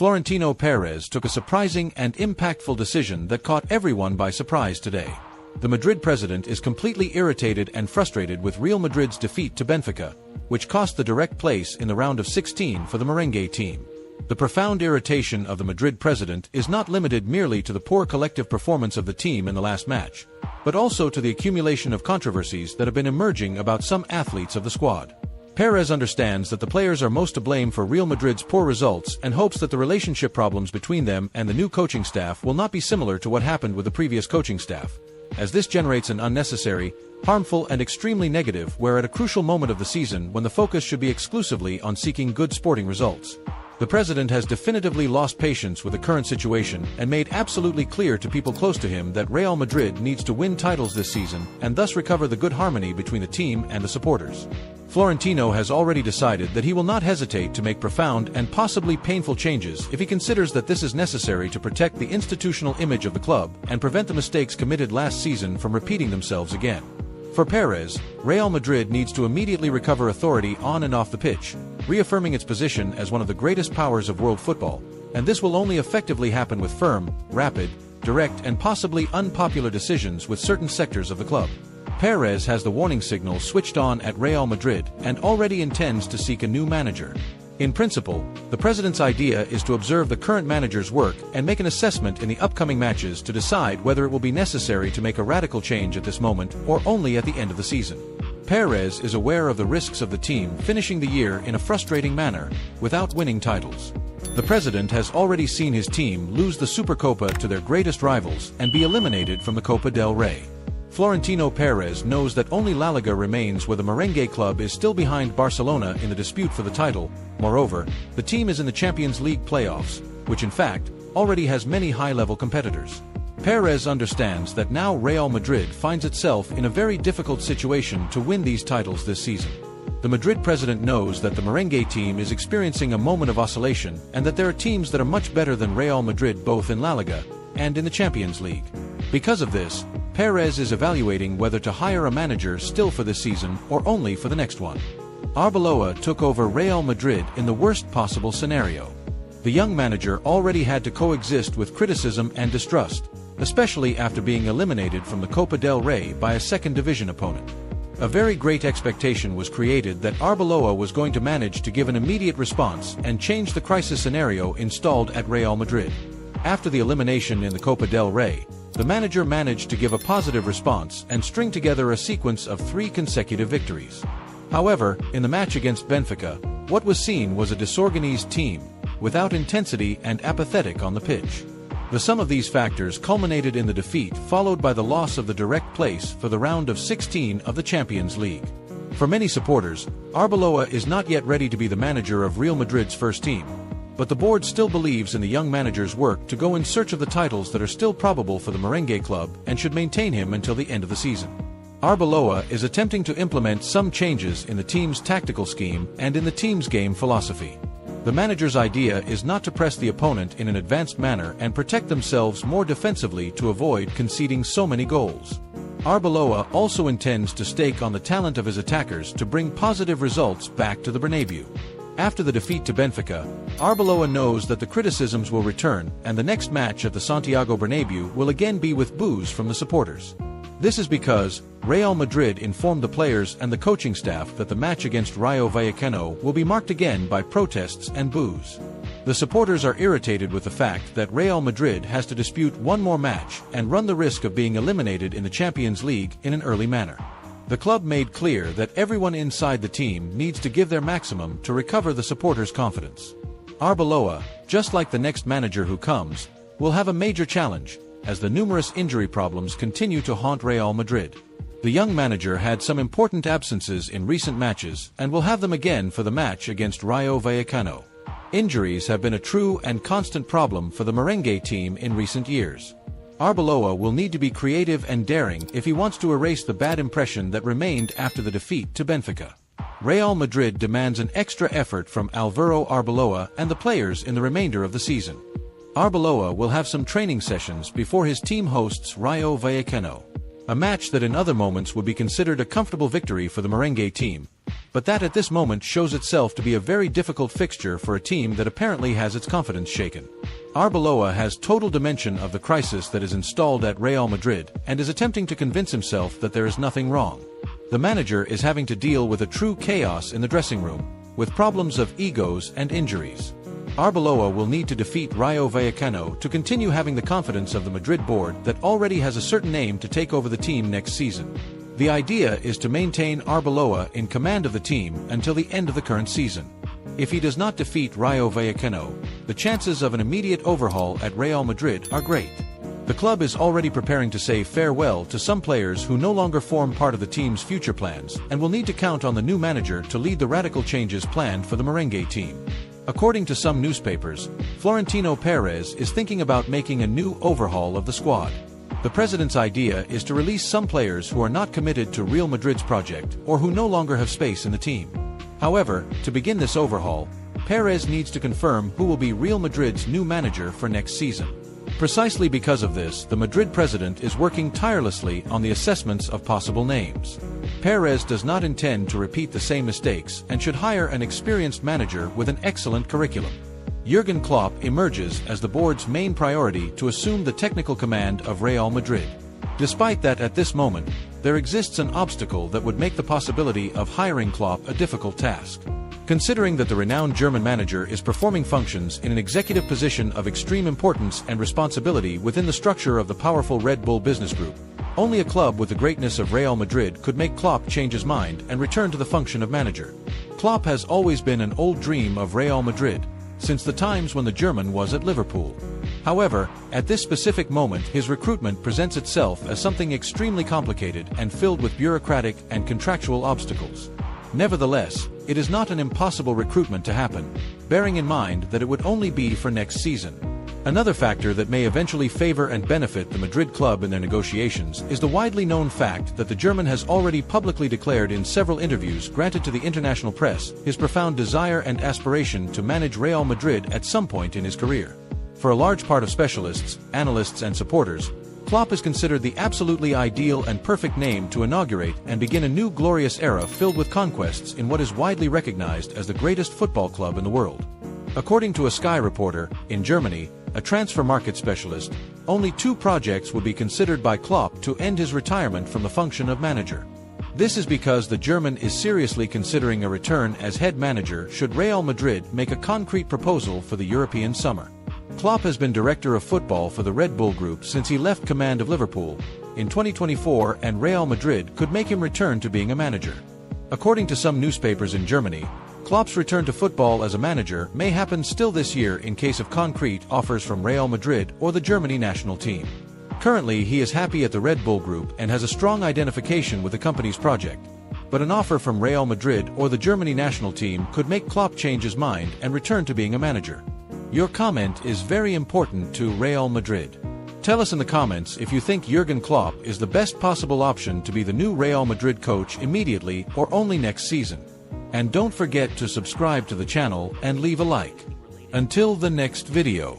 Florentino Péréz took a surprising and impactful decision that caught everyone by surprise today. The Madrid president is completely irritated and frustrated with Real Madrid's defeat to Benfica, which cost the direct place in the round of 16 for the merengue team. The profound irritation of the Madrid president is not limited merely to the poor collective performance of the team in the last match, but also to the accumulation of controversies that have been emerging about some athletes of the squad. Péréz understands that the players are most to blame for Real Madrid's poor results and hopes that the relationship problems between them and the new coaching staff will not be similar to what happened with the previous coaching staff, as this generates an unnecessary, harmful and extremely negative where at a crucial moment of the season when the focus should be exclusively on seeking good sporting results. The president has definitively lost patience with the current situation and made absolutely clear to people close to him that Real Madrid needs to win titles this season and thus recover the good harmony between the team and the supporters. Florentino has already decided that he will not hesitate to make profound and possibly painful changes if he considers that this is necessary to protect the institutional image of the club and prevent the mistakes committed last season from repeating themselves again. For Péréz, Real Madrid needs to immediately recover authority on and off the pitch, reaffirming its position as one of the greatest powers of world football, and this will only effectively happen with firm, rapid, direct and possibly unpopular decisions with certain sectors of the club. Péréz has the warning signal switched on at Real Madrid and already intends to seek a new manager. In principle, the president's idea is to observe the current manager's work and make an assessment in the upcoming matches to decide whether it will be necessary to make a radical change at this moment or only at the end of the season. Péréz is aware of the risks of the team finishing the year in a frustrating manner, without winning titles. The president has already seen his team lose the Supercopa to their greatest rivals and be eliminated from the Copa del Rey. Florentino Péréz knows that only La Liga remains where the merengue club is still behind Barcelona in the dispute for the title. Moreover, the team is in the Champions League playoffs, which in fact, already has many high-level competitors. Péréz understands that now Real Madrid finds itself in a very difficult situation to win these titles this season. The Madrid president knows that the merengue team is experiencing a moment of oscillation and that there are teams that are much better than Real Madrid both in La Liga and in the Champions League. Because of this, Péréz is evaluating whether to hire a manager still for this season or only for the next one. Arbeloa took over Real Madrid in the worst possible scenario. The young manager already had to coexist with criticism and distrust, especially after being eliminated from the Copa del Rey by a second-division opponent. A very great expectation was created that Arbeloa was going to manage to give an immediate response and change the crisis scenario installed at Real Madrid. After the elimination in the Copa del Rey, the manager managed to give a positive response and string together a sequence of 3 consecutive victories. However, in the match against Benfica, what was seen was a disorganized team, without intensity and apathetic on the pitch. The sum of these factors culminated in the defeat followed by the loss of the direct place for the round of 16 of the Champions League. For many supporters, Arbeloa is not yet ready to be the manager of Real Madrid's first team, but the board still believes in the young manager's work to go in search of the titles that are still probable for the merengue club and should maintain him until the end of the season. Arbeloa is attempting to implement some changes in the team's tactical scheme and in the team's game philosophy. The manager's idea is not to press the opponent in an advanced manner and protect themselves more defensively to avoid conceding so many goals. Arbeloa also intends to stake on the talent of his attackers to bring positive results back to the Bernabeu. After the defeat to Benfica, Arbeloa knows that the criticisms will return and the next match at the Santiago Bernabeu will again be with boos from the supporters. This is because Real Madrid informed the players and the coaching staff that the match against Rayo Vallecano will be marked again by protests and boos. The supporters are irritated with the fact that Real Madrid has to dispute one more match and run the risk of being eliminated in the Champions League in an early manner. The club made clear that everyone inside the team needs to give their maximum to recover the supporters' confidence. Arbeloa, just like the next manager who comes, will have a major challenge, as the numerous injury problems continue to haunt Real Madrid. The young manager had some important absences in recent matches and will have them again for the match against Rayo Vallecano. Injuries have been a true and constant problem for the merengue team in recent years. Arbeloa will need to be creative and daring if he wants to erase the bad impression that remained after the defeat to Benfica. Real Madrid demands an extra effort from Álvaro Arbeloa and the players in the remainder of the season. Arbeloa will have some training sessions before his team hosts Rayo Vallecano, a match that in other moments would be considered a comfortable victory for the merengue team, but that at this moment shows itself to be a very difficult fixture for a team that apparently has its confidence shaken. Arbeloa has total dimension of the crisis that is installed at Real Madrid and is attempting to convince himself that there is nothing wrong. The manager is having to deal with a true chaos in the dressing room, with problems of egos and injuries. Arbeloa will need to defeat Rayo Vallecano to continue having the confidence of the Madrid board that already has a certain name to take over the team next season. The idea is to maintain Arbeloa in command of the team until the end of the current season. If he does not defeat Rayo Vallecano, the chances of an immediate overhaul at Real Madrid are great. The club is already preparing to say farewell to some players who no longer form part of the team's future plans and will need to count on the new manager to lead the radical changes planned for the merengue team. According to some newspapers, Florentino Péréz is thinking about making a new overhaul of the squad. The president's idea is to release some players who are not committed to Real Madrid's project or who no longer have space in the team. However, to begin this overhaul, Péréz needs to confirm who will be Real Madrid's new manager for next season. Precisely because of this, the Madrid president is working tirelessly on the assessments of possible names. Péréz does not intend to repeat the same mistakes and should hire an experienced manager with an excellent curriculum. Jurgen Klopp emerges as the board's main priority to assume the technical command of Real Madrid. Despite that, at this moment, there exists an obstacle that would make the possibility of hiring Klopp a difficult task. Considering that the renowned German manager is performing functions in an executive position of extreme importance and responsibility within the structure of the powerful Red Bull business group, only a club with the greatness of Real Madrid could make Klopp change his mind and return to the function of manager. Klopp has always been an old dream of Real Madrid, since the times when the German was at Liverpool. However, at this specific moment his recruitment presents itself as something extremely complicated and filled with bureaucratic and contractual obstacles. Nevertheless, it is not an impossible recruitment to happen, bearing in mind that it would only be for next season. Another factor that may eventually favor and benefit the Madrid club in their negotiations is the widely known fact that the German has already publicly declared in several interviews granted to the international press his profound desire and aspiration to manage Real Madrid at some point in his career. For a large part of specialists, analysts and supporters, Klopp is considered the absolutely ideal and perfect name to inaugurate and begin a new glorious era filled with conquests in what is widely recognized as the greatest football club in the world. According to a Sky reporter, in Germany, a transfer market specialist, only 2 projects would be considered by Klopp to end his retirement from the function of manager. This is because the German is seriously considering a return as head manager should Real Madrid make a concrete proposal for the European summer. Klopp has been director of football for the Red Bull Group since he left command of Liverpool in 2024, and Real Madrid could make him return to being a manager. According to some newspapers in Germany, Klopp's return to football as a manager may happen still this year in case of concrete offers from Real Madrid or the Germany national team. Currently he is happy at the Red Bull Group and has a strong identification with the company's project, but an offer from Real Madrid or the Germany national team could make Klopp change his mind and return to being a manager. Your comment is very important to Real Madrid. Tell us in the comments if you think Jurgen Klopp is the best possible option to be the new Real Madrid coach immediately or only next season. And don't forget to subscribe to the channel and leave a like. Until the next video.